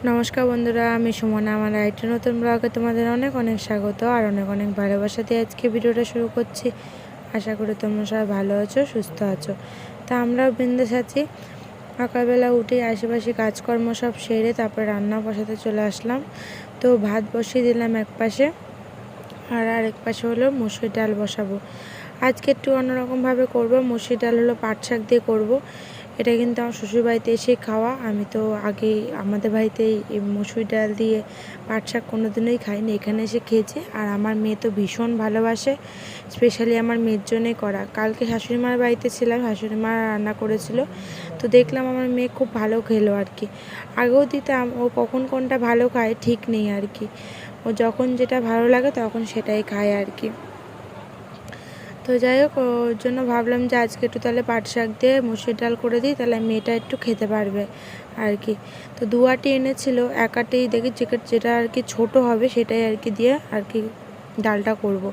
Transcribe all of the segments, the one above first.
নমস্কার বন্ধুরা, আমি সুমনা। আমার আরেকটি নতুন ব্লগে তোমাদের অনেক অনেক স্বাগত আর অনেক অনেক ভালোবাসা দিয়ে আজকে ভিডিওটা শুরু করছি। আশা করি তোমরা সবাই ভালো আছো, সুস্থ আছো। তা আমরাও বিন্দাস আছি। সকালবেলা উঠে আশেপাশে কাজকর্ম সব সেরে তারপর রান্না বসাতে চলে আসলাম। তো ভাত বসিয়ে দিলাম এক পাশে, আর আরেক পাশে হলো মুসুর ডাল বসাবো। আজকে একটু অন্যরকমভাবে করব। মুসুর ডাল হলো পাট শাক দিয়ে করব। এটা কিন্তু আমার শ্বশুরবাড়িতে এসে খাওয়া। আমি তো আগে আমাদের বাড়িতে এই মুসুর ডাল দিয়ে পাট শাক কোনোদিনই খাইনি, এখানে এসে খেয়েছি। আর আমার মেয়ে তো ভীষণ ভালোবাসে, স্পেশালি আমার মেয়ের জন্যই করা। কালকে শাশুড়ি মার বাড়িতে ছিলাম, শাশুড়ি মা রান্না করেছিল, তো দেখলাম আমার মেয়ে খুব ভালো খেলো আর কি। আগেও দিতাম, ও কখন কোনটা ভালো খায় ঠিক নেই আর কি। ও যখন যেটা ভালো লাগে তখন সেটাই খায় আর কি। তো যাই হোক, ওর জন্য ভাবলাম যে আজকে একটু তাহলে পাট শাক দিয়ে মুসুর ডাল করে দিই, তাহলে মেয়েটা একটু খেতে পারবে আর কি। তো দু আটি এনেছিল, এক আটি দেখি যেটা আর কি ছোটো হবে সেটাই আর কি দিয়ে আর কি ডালটা করব।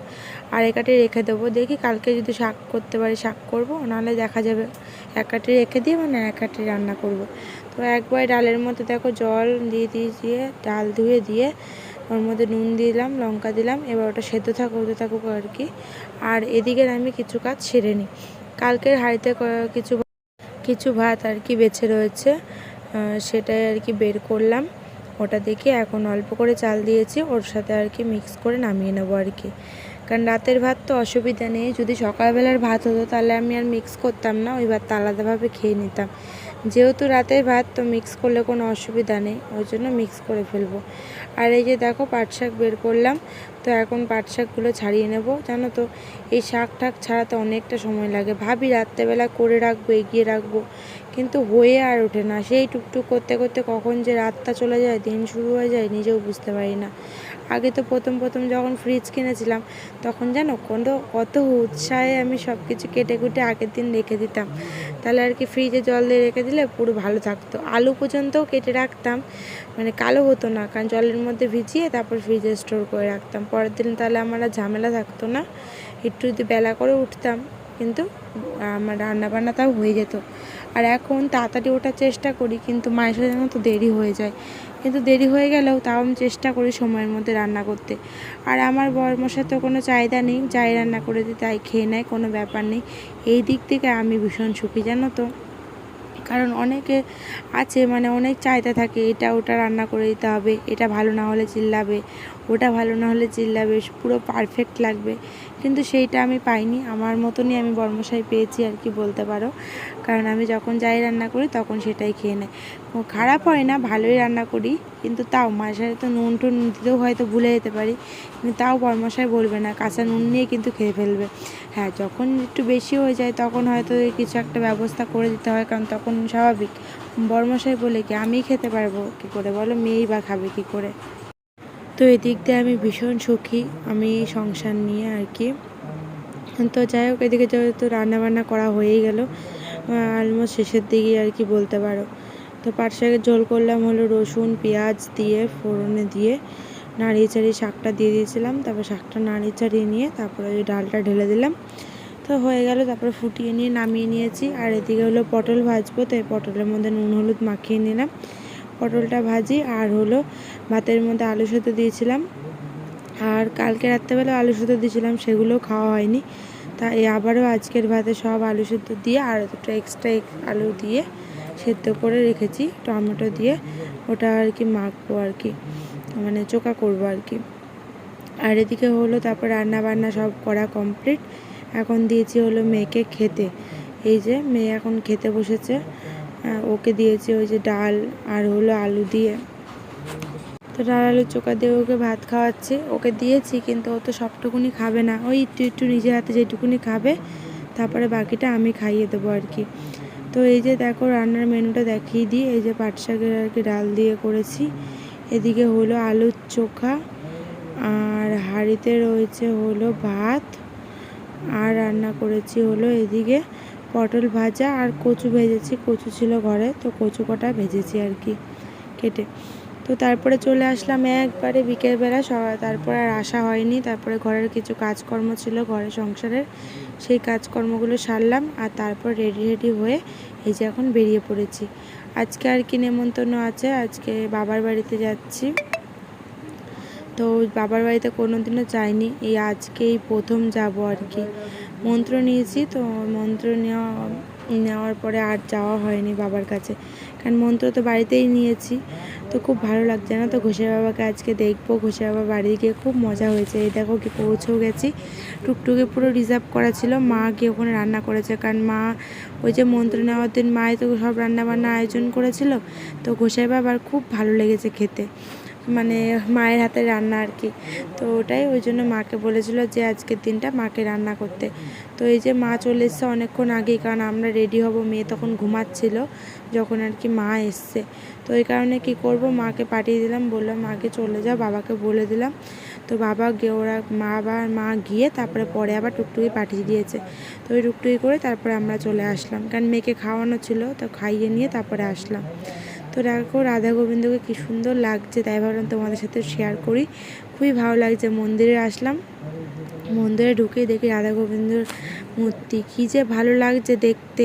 আর এক আটি রেখে দেবো, দেখি কালকে যদি শাক করতে পারি শাক করব, নাহলে দেখা যাবে এক আটি রেখে দিয়ে মানে এক আটি রান্না করব। তো একবার ডালের মধ্যে দেখো জল দিয়ে ডাল ধুয়ে দিয়ে ওর মধ্যে নুন দিলাম, লঙ্কা দিলাম। এবার ওটা হতে থাকুক আর কি। আর এদিকের আমি কিছু কাজ সেরে নিই। কালকের হাঁড়িতে কিছু ভাত আর কি বেঁচে রয়েছে, সেটাই আর কি বের করলাম। ওটা দেখে এখন অল্প করে চাল দিয়েছি, ওর সাথে আর কি মিক্স করে নামিয়ে নেবো আর কি। কারণ রাতের ভাত তো অসুবিধা নেই, যদি সকালবেলার ভাত হতো তাহলে আমি আর মিক্স করতাম না, ওই ভাতটা আলাদাভাবে খেয়ে নিতাম। যেহেতু রাতের ভাত, তো মিক্স করলে কোনো অসুবিধা নেই, ওই জন্য মিক্স করে ফেলবো। আর এই যে দেখো পাট শাক বের করলাম, তো এখন পাট শাকগুলো ছাড়িয়ে নেব। জানো তো এই শাক ঠাক ছাড়াতে অনেকটা সময় লাগে। ভাবি রাত্রেবেলা করে রাখবো, এগিয়ে রাখবো, কিন্তু হয়ে আর ওঠে না। সেই টুকটুক করতে করতে কখন যে রাতটা চলে যায়, দিন শুরু হয়ে যায়, নিজেও বুঝতে পারি না। আগে তো প্রথম যখন ফ্রিজ কিনেছিলাম, তখন জানো কত উৎসাহে আমি সব কিছু কেটে কুটে আগের দিন রেখে দিতাম, তাহলে আর কি ফ্রিজে জল দিয়ে রেখে দিলে পুরো ভালো থাকতো। আলু পর্যন্তও কেটে রাখতাম, মানে কালো হতো না, কারণ জলের মধ্যে ভিজিয়ে তারপর ফ্রিজে স্টোর করে রাখতাম পরের দিন, তাহলে আমার আর ঝামেলা থাকতো না। একটু যদি বেলা করে উঠতাম, কিন্তু আমার রান্নাবান্না তাও হয়ে যেত। আর এখন তাড়াতাড়ি ওঠার চেষ্টা করি, কিন্তু মায়ের সাথে যেন তো দেরি হয়ে যায়। কিন্তু দেরি হয়ে গেলেও তাও আমি চেষ্টা করি সময়ের মধ্যে রান্না করতে। আর আমার বরমশাই তো কোনো চাহিদা নেই, যাই রান্না করে দিই তাই খেয়ে নেয়, কোনো ব্যাপার নেই। এই দিক থেকে আমি ভীষণ সুখী, জানো তো। কারণ অনেকে আছে মানে অনেক চাহিদা থাকে, এটা ওটা রান্না করে দিতে হবে, এটা ভালো না হলে চিল্লাবে, ওটা ভালো না হলে চিল্লাবে, পুরো পারফেক্ট লাগবে। কিন্তু সেইটা আমি পাইনি, আমার মতনই আমি বর্মশাই পেয়েছি আর কি বলতে পারো। কারণ আমি যখন যাই রান্না করি তখন সেটাই খেয়ে নেয়। ও খারাপ হয় না, ভালোই রান্না করি, কিন্তু তাও মাঝে সাথে তো নুন টুন দিতেও হয়তো ভুলে যেতে পারি, কিন্তু তাও বর্মশাই বলবে না, কাঁচা নুন নিয়ে কিন্তু খেয়ে ফেলবে। হ্যাঁ, যখন একটু বেশি হয়ে যায় তখন হয়তো কিছু একটা ব্যবস্থা করে দিতে হয়, কারণ তখন স্বাভাবিক। বড়মশাই বলে কি আমি খেতে পারবো কী করে বলো, মেয়েই বা খাবে কী করে। তো এদিক দিয়ে আমি ভীষণ সুখী, আমি সংসার নিয়ে আর কি। তো যাই হোক, এদিকে যেহেতু রান্নাবান্না করা হয়েই গেল, অলমোস্ট শেষের দিকে আর কি বলতে পারো। তো পাট শাকের ঝোল করলাম হলো রসুন পেঁয়াজ দিয়ে ফোড়নে দিয়ে, নাড়িয়ে চাড়িয়ে শাকটা দিয়ে দিয়েছিলাম, তারপর শাকটা নাড়িয়ে চাড়িয়ে নিয়ে তারপরে ওই ডালটা ঢেলে দিলাম। তো হয়ে গেল, তারপরে ফুটিয়ে নিয়ে নামিয়ে নিয়েছি। আর এদিকে হলো পটল ভাজবো, তাই পটলের মধ্যে নুন হলুদ মাখিয়ে নিলাম, পটলটা ভাজি। আর হলো ভাতের মধ্যে আলু সেদ্ধ দিয়েছিলাম, আর কালকে রাত্রেবেলা আলু সেদ্ধ দিয়েছিলাম, সেগুলোও খাওয়া হয়নি, তাই আবারও আজকের ভাতে সব আলু সেদ্ধ দিয়ে আর দুটো এক্সট্রা আলু দিয়ে সেদ্ধ করে রেখেছি টমেটো দিয়ে, ওটা আর কি মাখবো আর কি, মানে চোখা করবো আর কি। আর এদিকে হলো তারপর রান্না বান্না সব করা কমপ্লিট। এখন দিয়েছি হলো মেয়েকে খেতে, এই যে মেয়ে এখন খেতে বসেছে। ওকে দিয়েছি ওই যে ডাল আর হলো আলু দিয়ে, তো ডাল আলুর চোখা দিয়ে ওকে ভাত খাওয়াচ্ছি। ওকে দিয়েছি, কিন্তু ও তো সবটুকুনি খাবে না, ওই একটু নিজের হাতে যেটুকুনি খাবে, তারপরে বাকিটা আমি খাইয়ে দেবো আর কি। তো এই যে দেখো রান্নার মেনুটা দেখিয়ে দিই, এই যে পাট শাকের আর কি ডাল দিয়ে করেছি, এদিকে হলো আলুর চোখা, আর হাঁড়িতে রয়েছে হলো ভাত, আর রান্না করেছি হলো এদিকে পটল ভাজা, আর কচু ভেজেছি, কচু ছিল ঘরে, তো কচু কটা ভেজেছি আর কি কেটে। তো তারপরে চলে আসলাম একবারে বিকেলবেলা, তারপর আর আসা হয়নি। তারপরে ঘরের কিছু কাজকর্ম ছিল ঘরে সংসারের, সেই কাজকর্মগুলো সারলাম, আর তারপর রেডি হয়ে এই যে এখন বেরিয়ে পড়েছি। আজকে আর কি নেমন্তন্ন আছে, আজকে বাবার বাড়িতে যাচ্ছি। তো বাবার বাড়িতে কোনোদিনও যাইনি, এই আজকেই প্রথম যাব আর কি। মন্ত্র নিয়েছি, তো মন্ত্র নেওয়ার পরে আর যাওয়া হয়নি বাবার কাছে, কারণ মন্ত্র তো বাড়িতেই নিয়েছি। তো খুব ভালো লাগছে না, তো ঘোষের বাবাকে আজকে দেখবো। ঘোষের বাবার বাড়ি গিয়ে খুব মজা হয়েছে। এই দেখো কি পৌঁছেও গেছি। টুকটুকি পুরো রিজার্ভ করা ছিল, মা গিয়ে ওখানে রান্না করেছে, কারণ মা ওই যে মন্ত্র নেওয়ার দিন মাই তো সব রান্নাবান্না আয়োজন করেছিল। তো ঘোষের বাবার খুব ভালো লেগেছে খেতে, মানে মায়ের হাতে রান্না আর কি। তো ওটাই, ওই জন্য মাকে বলেছিল যে আজকের দিনটা মাকে রান্না করতে। তো এই যে মা চলে এসছে অনেকক্ষণ আগেই, কারণ আমরা রেডি হব, মেয়ে তখন ঘুমাচ্ছিল যখন আর কি মা এসছে। তো এই কারণে কি করব, মাকে পাঠিয়ে দিলাম, বললাম মাকে চলে যাও, বাবাকে বলে দিলাম। তো বাবা গিয়ে মা গিয়ে তারপরে পরে আবার টুকটুকি পাঠিয়ে দিয়েছে। তো ওই টুকটুকি করে তারপরে আমরা চলে আসলাম, কারণ মেয়েকে খাওয়ানো ছিল, তো খাইয়ে নিয়ে তারপরে আসলাম। তো দেখো রাধা গোবিন্দকে কী সুন্দর লাগছে, তাই ভাবলাম তোমাদের সাথে শেয়ার করি। খুবই ভালো লাগছে। মন্দিরে আসলাম, মন্দিরে ঢুকেই দেখি রাধা গোবিন্দর মূর্তি, কী যে ভালো লাগছে দেখতে,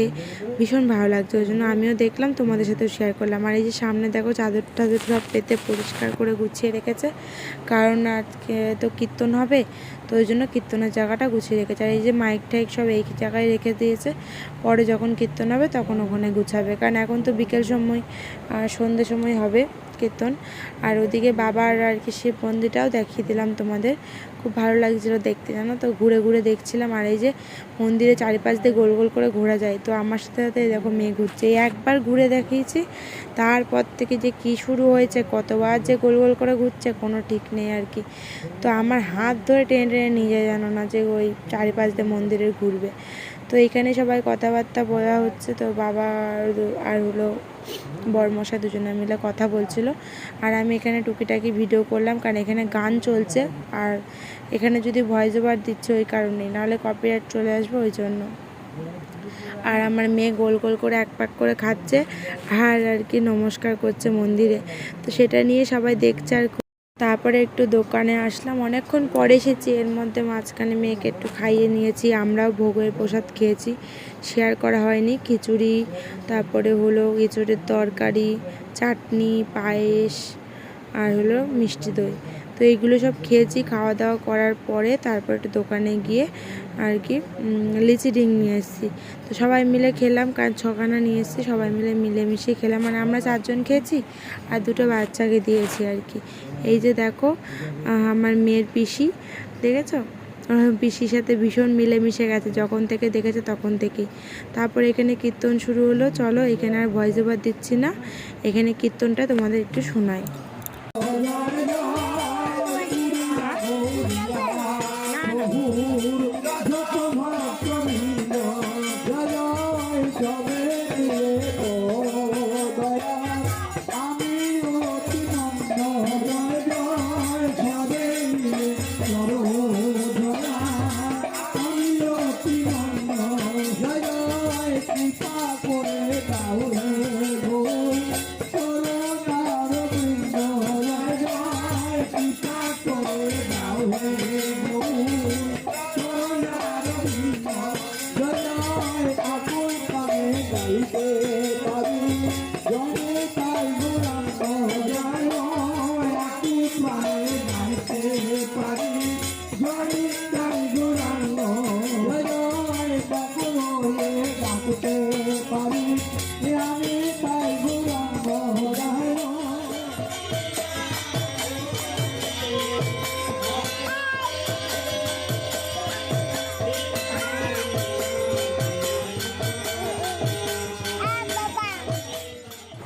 ভীষণ ভালো লাগছে। ওই জন্য আমিও দেখলাম, তোমাদের সাথেও শেয়ার করলাম। আর এই যে সামনে দেখো চাদর টাদর সব পেতে পরিষ্কার করে গুছিয়ে রেখেছে, কারণ আজকে তো কীর্তন হবে, তো ওই জন্য কীর্তনের জায়গাটা গুছিয়ে রেখেছে। আর এই যে মাইক টাইক সব এই জায়গায় রেখে দিয়েছে, পরে যখন কীর্তন হবে তখন ওখানে গুছাবে, কারণ এখন তো বিকেল সময় সন্ধ্যে সময় হবে কীর্তন। আর ওদিকে বাবার আর কি শিব মন্দিরটাও দেখিয়ে দিলাম তোমাদের, খুব ভালো লাগছিলো দেখতে, জানো তো। ঘুরে ঘুরে দেখছিলাম। আর এই যে মন্দিরে চারিপাশ দিয়ে গোল গোল করে ঘোরা যায়, তো আমার সাথে সাথে দেখো মেয়ে ঘুরছে। এই একবার ঘুরে দেখিয়েছি, তারপর থেকে যে কি শুরু হয়েছে, কতবার যে গোল গোল করে ঘুরছে কোনো ঠিক নেই আর কি। তো আমার হাত ধরে টেনে টেনে নিয়ে যায়, জানো না, যে ওই চারিপাশ দিয়ে মন্দিরে ঘুরবে। তো এখানে সবাই কথাবার্তা বলা হচ্ছে, তো বাবা আর হলো বরমশাই দুজনে মিলে কথা বলছিল। আর আমি এখানে টুকিটাকি ভিডিও করলাম, কারণ এখানে গান চলছে, আর এখানে যদি ভয়েস ওভার দিচ্ছে ওই কারণেই, নাহলে কপিরাইট চলে আসবে, ওই জন্য। আর আমার মেয়ে গোল গোল করে এক পাক করে খাচ্ছে আর কি নমস্কার করছে মন্দিরে, তো সেটা নিয়ে সবাই দেখছে। আর তারপরে একটু দোকানে আসলাম, অনেকক্ষণ পরে এসেছি, এর মধ্যে মাঝখানে মেয়েকে একটু খাইয়ে নিয়েছি। আমরাও ভোগের প্রসাদ খেয়েছি, শেয়ার করা হয়নি। খিচুড়ি, তারপরে হলো খিচুড়ির তরকারি, চাটনি, পায়েস, আর হলো মিষ্টি দই। তো এইগুলো সব খেয়েছি। খাওয়া দাওয়া করার পরে তারপর একটু দোকানে গিয়ে আর কি লিচি ডিম নিয়ে এসেছি, তো সবাই মিলে খেলাম, কারণ ছখানা নিয়ে এসেছি, সবাই মিলেমিশে খেলাম। মানে আমরা 4 জন খেয়েছি, আর 2টো বাচ্চাকে দিয়েছি আর কি। এই যে দেখো আমার মেয়ের পিসি, দেখেছো, পিসির সাথে ভীষণ মিলেমিশে গেছে, যখন থেকে দেখেছে তখন থেকেই। তারপর এখানে কীর্তন শুরু হলো। চলো, এখানে আর ভয়েস ওভার দিচ্ছি না, এখানে কীর্তনটা তোমাদের একটু শোনাই।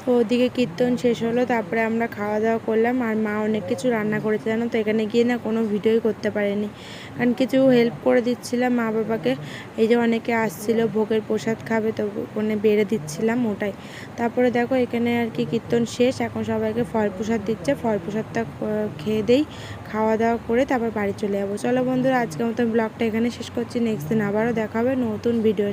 তো ওদিকে কীর্তন শেষ হলো, তারপরে আমরা খাওয়া দাওয়া করলাম। আর মা অনেক কিছু রান্না করেছে, জানো তো। এখানে গিয়ে না কোনো ভিডিওই করতে পারিনি, কারণ কিছু হেল্প করে দিচ্ছিলাম মা বাবাকে। এই যে অনেকে আসছিল ভোগের প্রসাদ খাবে, তো ওখানে বেড়ে দিচ্ছিলাম, ওটাই। তারপরে দেখো এখানে আর কি কীর্তন শেষ, এখন সবাইকে ফল প্রসাদ দিচ্ছে। ফল প্রসাদটা খেয়ে দেই, খাওয়া দাওয়া করে তারপর বাড়ি চলে যাবো। চলো বন্ধুরা, আজকের মতো ব্লগটা এখানে শেষ করছি। নেক্সট দিন আবারও দেখা হবে নতুন ভিডিও।